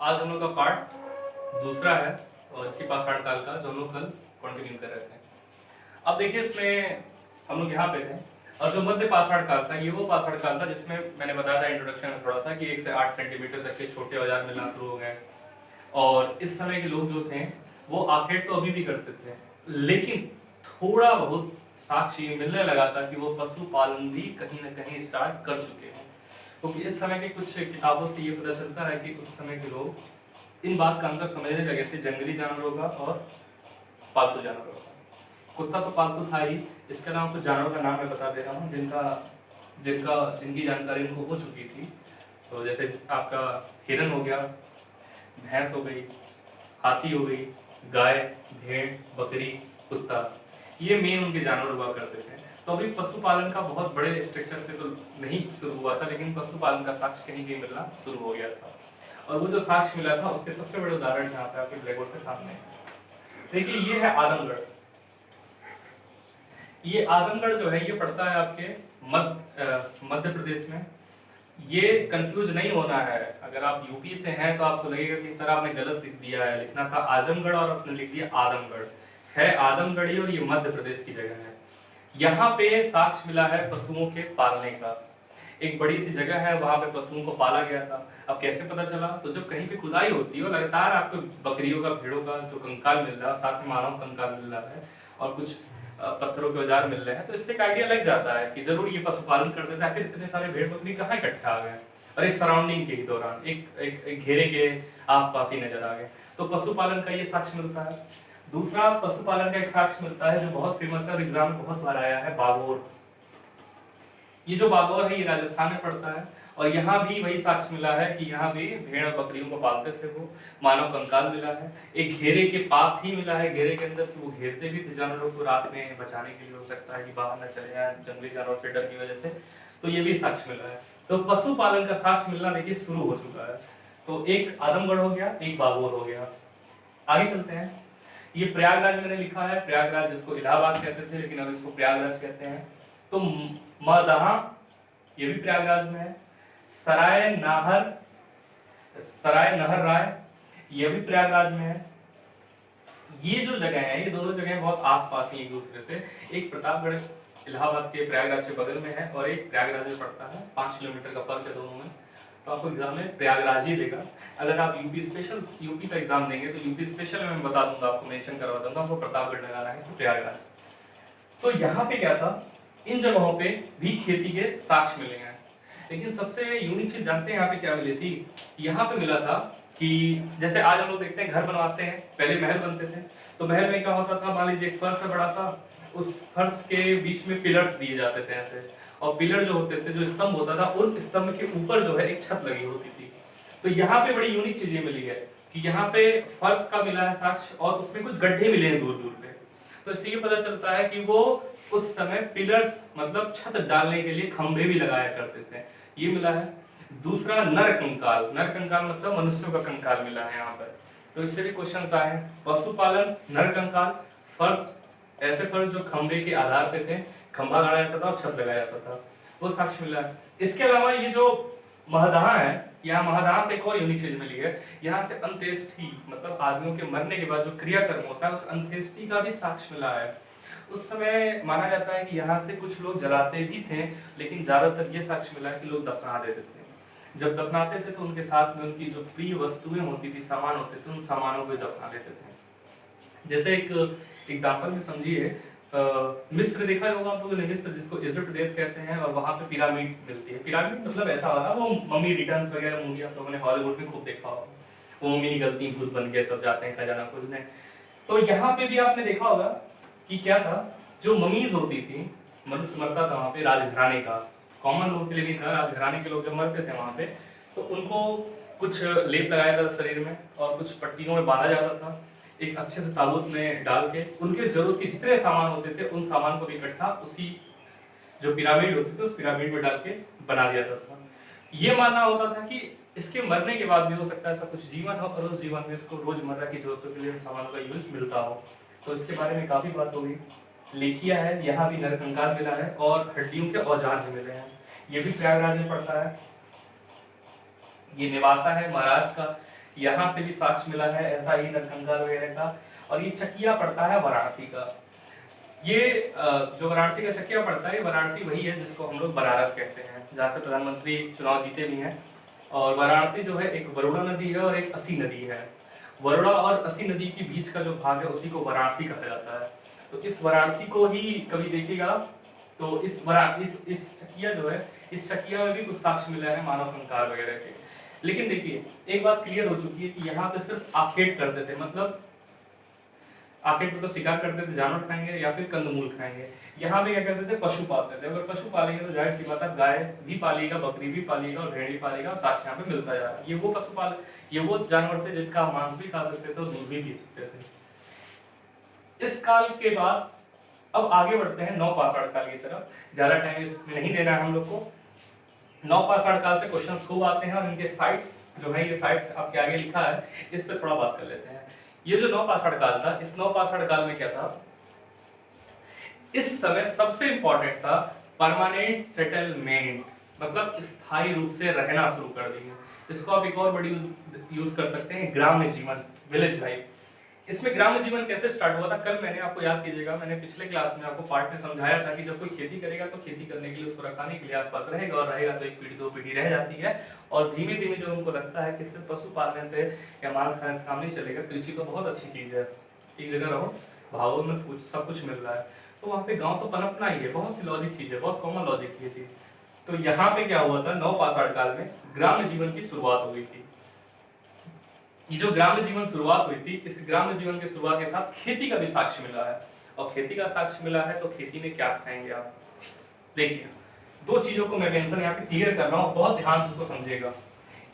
आज हम लोग का पार्ट दूसरा है और इसी पाषाण काल का जो हम लोग कल कंटिन्यू कर रहे थे। अब देखिए इसमें हम लोग यहाँ पे थे और जो मध्य पाषाण काल था ये वो पाषाण काल था जिसमें मैंने बताया था इंट्रोडक्शन में थोड़ा सा कि 1 से 8 सेंटीमीटर तक के छोटे औजार मिलना शुरू हो गए। और इस समय के लोग जो थे वो आखेट तो अभी भी करते थे, लेकिन थोड़ा बहुत साक्ष्य मिलने लगा था कि वो पशुपालन भी कहीं ना कहीं स्टार्ट कर चुके हैं। क्योंकि इस समय के कुछ किताबों से ये पता चलता है कि उस समय के लोग इन बात का अंतर समझने लगे थे जंगली जानवरों का और पालतू जानवरों का। कुत्ता तो पालतू था ही, इसके अलावा कुछ जानवरों का नाम मैं बता दे रहा हूँ जिनका जिनका जिनकी जानकारी इनको हो चुकी थी। तो जैसे आपका हिरन हो गया, भैंस हो गई, हाथी हो गई, गाय, भेड़, बकरी, कुत्ता, ये मेन उनके जानवर हुआ करते थे। तो अभी पशुपालन का बहुत बड़े स्ट्रक्चर पे तो नहीं शुरू हुआ था, लेकिन पशुपालन का साक्ष्य कहीं कहीं मिलना शुरू हो गया था। और वो जो साक्ष्य मिला था उसके सबसे बड़े उदाहरण यहाँ पे आपके ब्लैक बोर्ड के सामने देखिए, ये है आदमगढ़। ये आदमगढ़ जो है ये पड़ता है आपके मध्य प्रदेश में। ये कंफ्यूज नहीं होना है, अगर आप यूपी से हैं तो आपको लगेगा कि सर आपने गलत लिख दिया है, लिखना था आजमगढ़ और आपने लिख दिया आदमगढ़। है आदमगढ़ ही और ये मध्य प्रदेश की जगह है। यहाँ पे साक्ष्य मिला है पशुओं के पालने का। एक बड़ी सी जगह है, वहां पे पशुओं को पाला गया था। अब कैसे पता चला? तो जब कहीं पे खुदाई होती है लगातार आपको बकरियों का, भेड़ों का जो कंकाल मिल रहा है, साथ में मानव कंकाल मिल रहा है और कुछ पत्थरों के औजार मिल रहे हैं, तो इससे एक आइडिया लग जाता है कि जरूर ये पशुपालन करते थे। आखिर इतने सारे भेड़ बकरी कहाँ इकट्ठा आ गए और एक सराउंडिंग के ही दौरान एक घेरे के आसपास ही नजर आ गए। तो पशुपालन का ये साक्ष्य मिलता है। दूसरा पशुपालन का एक साक्ष्य मिलता है जो बहुत फेमस है और एग्जाम में बहुत बार आया है, बागोर। ये जो बागौर है ये राजस्थान में पड़ता है और यहाँ भी वही साक्ष्य मिला है कि यहाँ भी भेड़ और बकरियों को पालते थे वो। मानव कंकाल मिला है, एक घेरे के पास ही मिला है, घेरे के अंदर, कि वो घेरते भी थे जानवरों को रात में बचाने के लिए, हो सकता है कि बाहर न चले जाए जंगली जानवर से डर की वजह से। तो ये भी साक्ष्य मिला है। तो पशुपालन का साक्ष्य मिलना देखिए शुरू हो चुका है। तो एक आदमगढ़ हो गया, एक बागौर हो गया। आगे चलते हैं। ये प्रयागराज मैंने लिखा है, प्रयागराज जिसको इलाहाबाद कहते थे लेकिन अब इसको प्रयागराज कहते हैं। तो मदहा ये भी प्रयागराज में है। सराय नहर राय ये भी प्रयागराज में है। ये जो जगह है ये दोनों जगह बहुत आसपास ही एक दूसरे से। एक प्रतापगढ़ इलाहाबाद के प्रयागराज के बगल में है और एक प्रयागराज में पड़ता है। 5 किलोमीटर का फर्क है दोनों में। तो आपको एग्जाम में प्रयागराज ही देगा। अगर आप यूपी का एग्जाम देंगे तो यूपी स्पेशल में मैं बता दूंगा, आपको मेंशन करवा दूंगा, आपको प्रतापगढ़ लगाना है तो प्रयागराज। तो यहाँ पे क्या था, इन जगहों पे भी खेती के साक्ष्य मिले हैं। लेकिन सबसे यूनिक चीज जानते हैं यहाँ पे क्या मिली थी? यहाँ पे मिला था कि जैसे आज हम लोग देखते हैं घर बनवाते हैं, पहले महल बनते थे। तो महल में क्या होता था, मान लीजिए एक फर्श है बड़ा सा, उस फर्श के बीच में पिलर्स दिए जाते थे ऐसे, और पिलर जो होते थे, जो स्तंभ होता था, उन स्तंभ के ऊपर जो है एक छत लगी होती थी। तो यहाँ पे बड़ी यूनिक चीज ये मिली है कि यहाँ पे फर्श का मिला है साक्ष्य और उसमें कुछ गड्ढे मिले हैं दूर दूर पे। तो इससे ये पता चलता है कि वो उस समय पिलर्स मतलब छत डालने के लिए खंभे भी लगाया करते थे, ये मिला है। दूसरा नर कंकाल मतलब मनुष्यों का कंकाल मिला है यहाँ पर। तो इससे भी क्वेश्चंस आए हैं। पशुपालन, नर कंकाल, फर्श, ऐसे फर्श जो खंभे के आधार पे थे, खंभा गाड़ा जाता था और छत लगाया जाता था, वो साक्ष्य मिला है। इसके अलावा ये जो महदहा है, यहाँ महदहा से एक और यूनिक चीज मिली है। यहाँ से अंत्येष्टि मतलब आदमियों के मरने के बाद जो क्रियाकर्म होता है उस अंत्येष्टि का भी साक्ष्य मिला है। उस समय माना जाता है कि यहाँ से कुछ लोग जलाते भी थे, लेकिन ज्यादातर ये साक्ष्य मिला है कि लोग दफना देते थे। जब दफनाते थे तो उनके साथ में उनकी जो प्रिय वस्तुएं होती थी, सामान होते थे, उन सामानों को दफना देते थे। जैसे एक एग्जाम्पल में समझिए, मिस्र देखा होगा आप लोगों ने, मिस्र जिसको इजिप्ट देश कहते हैं, और वहां पे पिरामिड मिलती है। पिरामिड मतलब ऐसा वाला, वो मम्मी रिटर्न्स वगैरह मूवी आप लोगों ने हॉलीवुड में खूब देखा होगा, वो मम्मी निकलती भूत बन के सब जाते हैं खजाना खोजने। तो यहाँ पे भी आपने देखा होगा कि क्या था, जो ममीज होती थी, मनुष्य मरता था वहां पे, राजघराने का, कॉमन लोग के लिए नहीं था, राजघराने के लोग जब मरते थे वहां पे तो उनको कुछ लेप लगाया था शरीर में और कुछ पट्टियों में बांधा जाता था, एक अच्छे से ताबूत में डाल के उनके जरूरत के जितने सामान होते थे उन सामान को भी इकट्ठा उसी जो पिरामिड होते थे उस पिरामिड में डाल के बना दिया जाता था। ये मानना होता था कि इसके मरने के बाद भी हो सकता है ऐसा कुछ जीवन हो और उस जीवन में इसको रोजमर्रा की जरूरतों के लिए सामानों का यूज मिलता हो। तो इसके बारे में काफी बात होगी। लेखिया है, यहाँ भी नर कंकाल मिला है और हड्डियों के औजार भी मिले हैं। ये भी प्रयागराज में पड़ता है। ये निवासा है महाराष्ट्र का, यहाँ से भी साक्ष्य मिला है ऐसा ही नरकंकाल वगैरह का। और ये चकिया पड़ता है वाराणसी का। ये जो वाराणसी का चकिया पड़ता है, वाराणसी वही है जिसको हम लोग बनारस कहते हैं, जहाँ से प्रधानमंत्री चुनाव जीते भी हैं। और वाराणसी जो है एक वरुणा नदी है और एक असी नदी है। वरुणा और असी नदी के बीच का जो भाग है उसी को वाराणसी कहा जाता है। तो इस वाराणसी को ही कभी देखिएगा तो इस चकिया जो है, इस चकिया में भी कुछ साक्ष्य मिला है मानव कंकाल वगैरह के। लेकिन देखिए एक बात क्लियर हो चुकी है कि यहाँ पे सिर्फ आखेट करते थे, मतलब आखेट मतलब शिकार करते थे, जानवर खाएंगे या फिर कंदमूल खाएंगे। यहाँ पे क्या करते थे, पशु पालते थे। अगर पशु पालेंगे तो जाहिर सी बात है गाय भी पालेगा, बकरी भी पालेगा और भेड़ भी पालेगा, और साक्ष्य यहाँ पे मिलता जा रहा है। ये वो जानवर थे जिनका मांस भी खा सकते थे और दूध भी पी सकते थे। इस काल के बाद अब आगे बढ़ते हैं नवपाषाण काल की तरफ। ज्यादा टाइम इसमें नहीं देना है हम लोग को। नवपाषाण काल से क्वेश्चंस खूब आते हैं और इनके साइट्स जो है, ये साइट्स आपके आगे लिखा है, इस पे थोड़ा बात कर लेते हैं। ये जो नवपाषाण काल था, इस नवपाषाण काल में क्या था, इस समय सबसे इंपॉर्टेंट था परमानेंट सेटलमेंट, मतलब स्थायी रूप से रहना शुरू कर दिए। इसको आप एक और वर्ड यूज कर सकते हैं, ग्राम्य जीवन, विलेज लाइफ। इसमें ग्राम्य जीवन कैसे स्टार्ट हुआ था, कल मैंने आपको याद कीजिएगा, मैंने पिछले क्लास में आपको पार्ट में समझाया था कि जब कोई खेती करेगा तो खेती करने के लिए उसको रखाने के लिए आसपास रहेगा, और रहेगा तो एक पीढ़ी दो पीढ़ी रह जाती है। और धीमे धीमे जो उनको लगता है कि सिर्फ पशु पालने से या मांस खाने से काम नहीं चलेगा, कृषि तो बहुत अच्छी चीज है, एक जगह रहो, भावों में सब कुछ मिल रहा है, तो वहाँ पे गांव तो पनपना ही है। बहुत सी लॉजिक चीज है, बहुत कॉमन लॉजिक ये थी। तो यहाँ पे क्या हुआ था, नवपाषाण काल में ग्राम्य जीवन की शुरुआत हो गई थी। ये जो ग्राम्य जीवन शुरुआत हुई थी, इस ग्राम्य जीवन की शुरुआत के साथ खेती का भी साक्ष्य मिला है। और खेती का साक्ष्य मिला है तो खेती में क्या खाएंगे आप, देखिए दो चीजों को मैं मेंशन यहाँ पे क्लियर कर रहा हूँ, बहुत ध्यान से उसको समझिएगा।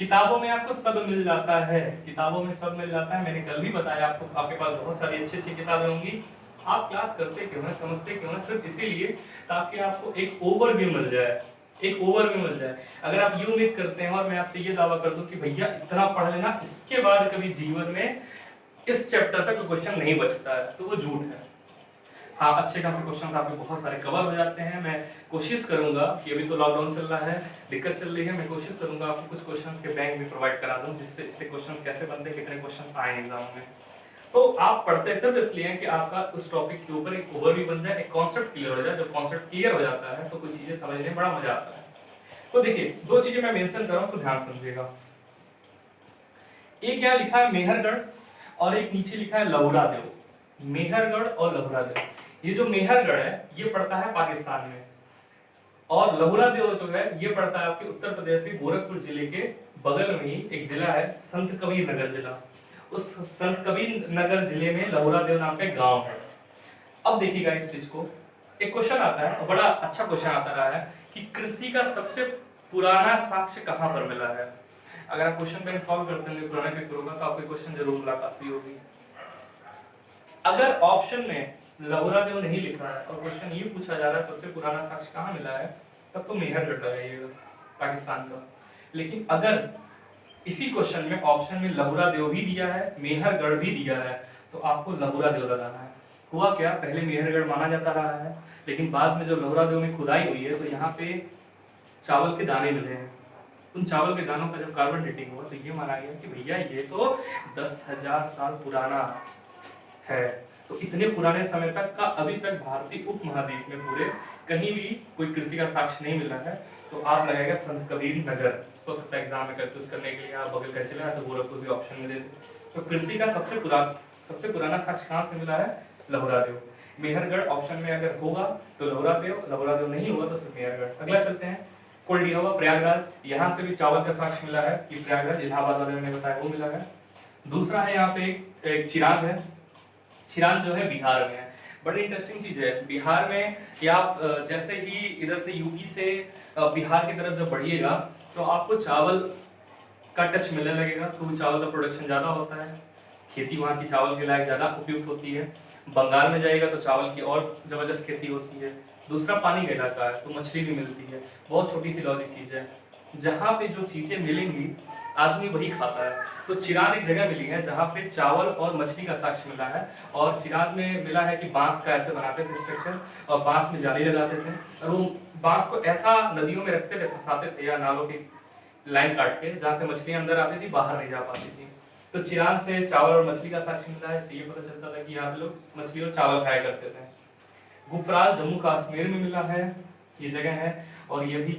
किताबों में आपको सब मिल जाता है, किताबों में सब मिल जाता है, मैंने कल भी बताया आपको, आपके पास बहुत सारी अच्छी अच्छी किताबें होंगी। आप क्लास करते क्यों है, समझते क्यों है, सिर्फ इसीलिए ताकि आपको एक ओवरव्यू मिल जाए, एक ओवरव्यू मिल जाए। अगर आप ये उम्मीद करते हैं और मैं आपसे ये दावा कर दूं कि भैया इतना पढ़ लेना, इसके बाद कभी जीवन में इस चैप्टर से कोई क्वेश्चन नहीं बचता है, तो वो झूठ है। हाँ, अच्छे खासे क्वेश्चंस आपके बहुत सारे कवर हो जाते हैं। मैं कोशिश करूंगा कि अभी तो लॉकडाउन चल रहा है, दिक्कत चल रही है, मैं कोशिश करूंगा आपको कुछ क्वेश्चंस के बैंक भी प्रोवाइड करा दूं, जिससे इससे क्वेश्चंस कैसे बनते हैं, कितने क्वेश्चन आए एग्जाम में। तो आप पढ़ते सिर्फ इसलिए कि आपका उस टॉपिक के ऊपर एक ओवरव्यू बन जाए, एक कॉन्सेप्ट क्लियर हो जाए। जब कॉन्सेप्ट क्लियर हो जाता है तो कुछ चीजें समझने में बड़ा मजा आता है। तो देखिए दो चीजें मैं मेंशन कर रहा हूं, तो ध्यान समझिएगा। एक यहाँ लिखा है मेहरगढ़ और एक नीचे लिखा है लहुरादेव। मेहरगढ़ और लहुरादेव, ये जो मेहरगढ़ है ये पड़ता है पाकिस्तान में, और लहुरादेव जो है ये पड़ता है आपके उत्तर प्रदेश के गोरखपुर जिले के बगल में ही एक जिला है संत कबीर नगर जिला। उस संत कबीर नगर जिले में लहुरादेव नाम का एक गांव है। अब देखिएगा इस चीज को, एक क्वेश्चन आता है और बड़ा अच्छा क्वेश्चन आता रहा है कि कृषि का सबसे पुराना साक्ष्य कहां पर मिला है। अगर आप क्वेश्चन बैंक सॉल्व करते हैं पुराने पेपरों का, तो आपको क्वेश्चन जरूर मुलाकात भी होगी। अगर ऑप्शन में लहुरादेव नहीं लिखा है और क्वेश्चन ये पूछा जा रहा है सबसे पुराना साक्ष्य कहां मिला है, तब तो मेहरगढ़ लगाइएगा पाकिस्तान का। लेकिन अगर इसी क्वेश्चन में ऑप्शन में लहुरादेव भी दिया है, मेहरगढ़ भी दिया है, तो आपको लहुरादेव लगाना है। हुआ क्या, पहले मेहरगढ़ माना जाता रहा है, लेकिन बाद में जो लहुरादेव में खुदाई हुई है तो यहाँ पे चावल के दाने मिले हैं। उन चावल के दानों का जब कार्बन डेटिंग हुआ तो ये माना गया कि भैया ये तो 10,000 साल पुराना है। तो इतने पुराने समय तक का अभी तक भारतीय उपमहाद्वीप में पूरे कहीं भी कोई कृषि का साक्ष्य नहीं मिला है। तो आप लगाएगा संत कबीर नगर, हो सकता है एग्जाम में कंफ्यूज करने के लिए आप बगल का चला तो गोरखपुर भी ऑप्शन में दे दे। तो कृषि का सबसे पुराना साक्ष्य कहाँ से मिला है, लहुरादेव। मेहरगढ़ ऑप्शन में अगर होगा तो लहुरादेव, लहुरादेव नहीं होगा तो सिर्फ मेहरगढ़। अगला चलते हैं, कोल्डिया हुआ प्रयागराज, यहाँ से भी चावल का साक्ष्य मिला है कि प्रयागराज इलाहाबाद वाले ने बताया वो मिला है। दूसरा है यहाँ पे एक चिराग है, चिराग जो है बिहार में है। बड़ी इंटरेस्टिंग चीज है, बिहार में कि आप जैसे ही इधर से यूपी से बिहार की तरफ जब बढ़िएगा तो आपको चावल का टच मिलने लगेगा, तो चावल का प्रोडक्शन ज्यादा होता है, खेती वहाँ की चावल के लायक ज्यादा उपयुक्त होती है। बंगाल में जाएगा तो चावल की और जबरदस्त खेती होती है। दूसरा पानी का इलाका है तो मछली भी मिलती है। बहुत छोटी सी लॉजिक चीज है, जहाँ पे जो चीजें मिलेंगी आदमी वही खाता है। तो चिराग एक जगह मिली है जहाँ पे चावल और मछली का साक्ष्य मिला है, और चिराग में मिला है कि बांस का ऐसे बनाते थे स्ट्रक्चर, और बांस में जाली लगाते थे, और वो बांस को ऐसा नदियों में रखते थे, फंसाते थे या नालों की लाइन काट के, जहाँ से मछलियां अंदर आती थी, बाहर नहीं जा पाती थी। तो चिरान से चावल और मछली का साक्ष्य मिला है, इससे ये पता चलता था कि यहाँ पे लोग मछली और चावल खाया करते थे। गुफराल जम्मू कश्मीर में मिला है, ये जगह है, और ये भी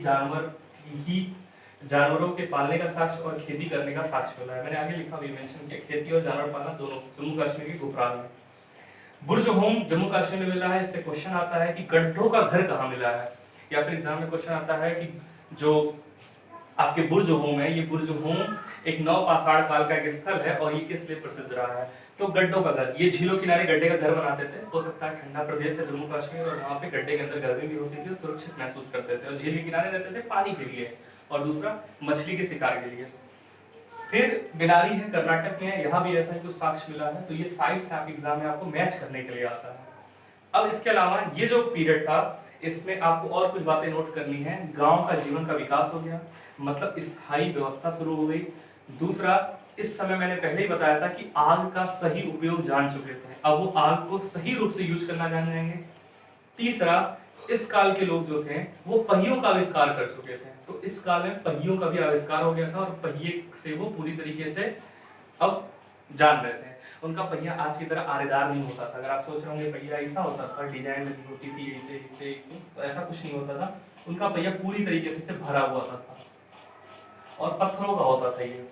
जानवरों के पालने का साक्ष्य और खेती करने का साक्ष्य मिला है। मैंने आगे लिखा भी मेंशन किया, खेती और जानवर पालना दोनों जम्मू कश्मीर के गुफराल में। बुर्ज होम जम्मू कश्मीर में मिला है, इससे क्वेश्चन आता है कि गड्ढों का घर कहाँ मिला है, या फिर एग्जाम में क्वेश्चन आता है कि जो आपके बुर्ज होम है, ये बुर्ज होम एक नव पाषाण काल का एक स्थल है और ये किस लिए प्रसिद्ध रहा है, तो गड्ढों का घर, ये झीलों किनारे गड्ढे का घर बनाते थे। हो सकता है ठंडा प्रदेश है जम्मू कश्मीर और वहाँ पे गड्ढे के अंदर गर्मी भी होती थी, सुरक्षित महसूस करते थे और झील के किनारे रहते थे पानी के लिए, और दूसरा मछली के शिकार के लिए। फिर बेलारी है कर्नाटक में, यहाँ भी ऐसा ही कुछ साक्ष्य मिला है। तो ये साइट्स आप एग्जाम में आपको मैच करने के लिए आता है। अब इसके अलावा ये जो पीरियड था, इसमें आपको और कुछ बातें नोट करनी है। गांव का जीवन का विकास हो गया, मतलब स्थायी व्यवस्था शुरू हो गई। दूसरा, इस समय मैंने पहले ही बताया था कि आग का सही उपयोग जान चुके थे, अब वो आग को सही रूप से यूज करना जान जाएंगे। तीसरा, इस काल के लोग जो थे वो पहियों का आविष्कार कर चुके थे, तो इस काल में पहियों का भी आविष्कार हो गया था और पहिए से वो पूरी तरीके से अब जान रहे थे। उनका पहिया आज की तरह आरेदार नहीं होता था। अगर आप सोच रहे होंगे पहिया ऐसा होता था, डिजाइन लगी होती थी ऐसे ऐसे ऐसे, तो ऐसा कुछ नहीं होता था। उनका पहिया पूरी तरीके से भरा हुआ था और पत्थरों का होता था ये।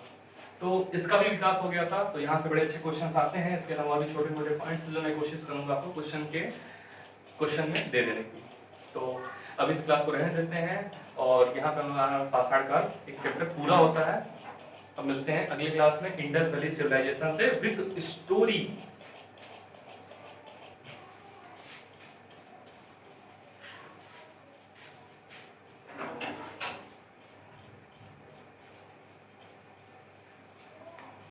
तो इसका भी विकास हो गया था। तो यहाँ से बड़े अच्छे क्वेश्चन आते हैं। इसके अलावा भी छोटे मोटे पॉइंट्स जो मैं कोशिश करूंगा आपको क्वेश्चन में दे देने की। तो अब इस क्लास को रहने देते हैं और यहाँ पे हमारा पाषाण काल एक चैप्टर पूरा होता है। अब मिलते हैं अगली क्लास में इंडस वैली सिविलाइजेशन से विद स्टोरी।